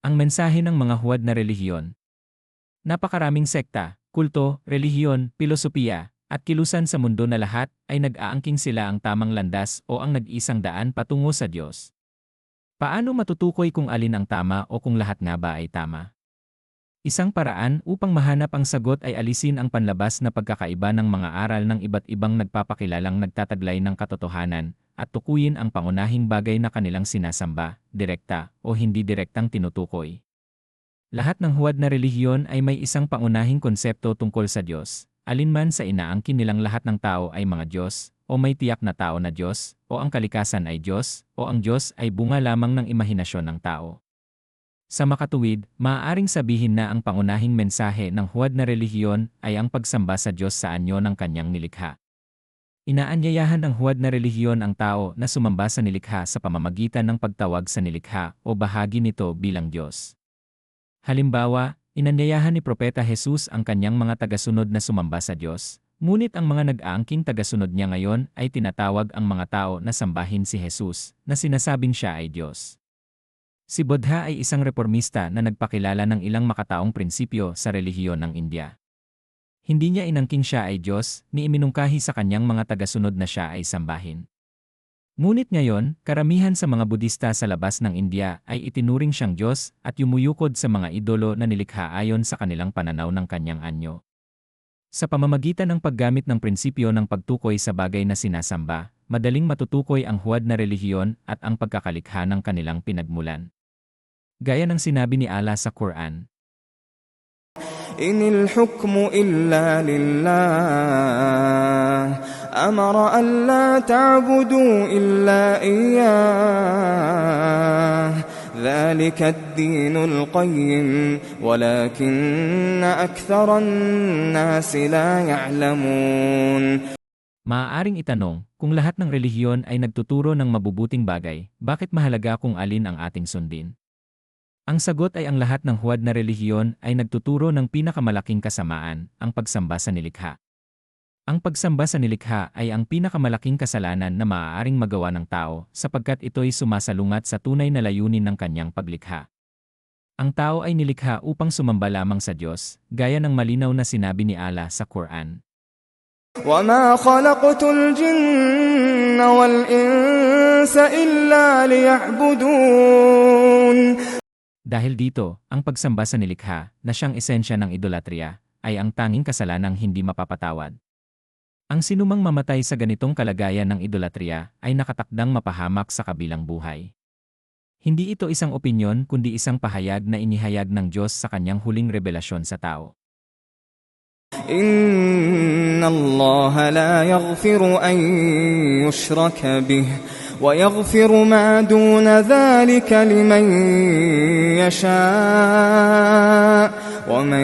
Ang mensahe ng mga huwad na relihiyon. Napakaraming sekta, kulto, relihiyon, pilosopiya, at kilusan sa mundo na lahat ay nag-aangking sila ang tamang landas o ang nag-isang daan patungo sa Diyos. Paano matutukoy kung alin ang tama o kung lahat nga ba ay tama? Isang paraan upang mahanap ang sagot ay alisin ang panlabas na pagkakaiba ng mga aral ng iba't ibang nagpapakilalang nagtataglay ng katotohanan at tukuyin ang pangunahing bagay na kanilang sinasamba, direkta o hindi direktang tinutukoy. Lahat ng huwad na relihiyon ay may isang pangunahing konsepto tungkol sa Diyos, alinman sa inaangkin nilang lahat ng tao ay mga Diyos, o may tiyak na tao na Diyos, o ang kalikasan ay Diyos, o ang Diyos ay bunga lamang ng imahinasyon ng tao. Sa makatuwid, maaaring sabihin na ang pangunahing mensahe ng huwad na relihiyon ay ang pagsamba sa Diyos sa anyo ng kanyang nilikha. Inaanyayahan ng huwad na relihiyon ang tao na sumamba sa nilikha sa pamamagitan ng pagtawag sa nilikha o bahagi nito bilang Diyos. Halimbawa, inanyayahan ni Propeta Jesus ang kanyang mga tagasunod na sumamba sa Diyos, ngunit ang mga nag-aangking tagasunod niya ngayon ay tinatawag ang mga tao na sambahin si Jesus, na sinasabing siya ay Diyos. Si Buddha ay isang reformista na nagpakilala ng ilang makataong prinsipyo sa relihiyon ng India. Hindi niya inangking siya ay Diyos, ni iminungkahi sa kanyang mga tagasunod na siya ay sambahin. Ngunit ngayon, karamihan sa mga Budista sa labas ng India ay itinuring siyang Diyos at yumuyukod sa mga idolo na nilikha ayon sa kanilang pananaw ng kanyang anyo. Sa pamamagitan ng paggamit ng prinsipyo ng pagtukoy sa bagay na sinasamba, madaling matutukoy ang huwad na relihiyon at ang pagkakalikha ng kanilang pinagmulan. Gaya ng sinabi ni Allah sa Quran, Inil hukmu illa lillah, amara an la ta'budu illa iyyah, dhalika ad-dinul qayyim, walakinna aktharan nasi la ya'lamun. maaaring itanong, kung lahat ng relihiyon ay nagtuturo ng mabubuting bagay, bakit mahalaga kung alin ang ating sundin? Ang sagot ay ang lahat ng huwad na relihiyon ay nagtuturo ng pinakamalaking kasamaan, ang pagsamba sa nilikha. Ang pagsamba sa nilikha ay ang pinakamalaking kasalanan na maaaring magawa ng tao sapagkat ito'y sumasalungat sa tunay na layunin ng kanyang paglikha. Ang tao ay nilikha upang sumamba lamang sa Diyos, gaya ng malinaw na sinabi ni Allah sa Quran. وَمَا خَلَقْتُ الْجِنَّ وَالْإِنسَ إِلَّا لِيَعْبُدُونِ. Dahil dito, ang pagsamba sa nilikha, na siyang esensya ng idolatria, ay ang tanging kasalanang hindi mapapatawad. Ang sinumang mamatay sa ganitong kalagayan ng idolatria ay nakatakdang mapahamak sa kabilang buhay. Hindi ito isang opinyon kundi isang pahayag na inihayag ng Diyos sa kanyang huling revelasyon sa tao. Inna Allah la yaghfiru an yushraka bih ويغفر ما دون ذلك لمن يشاء ومن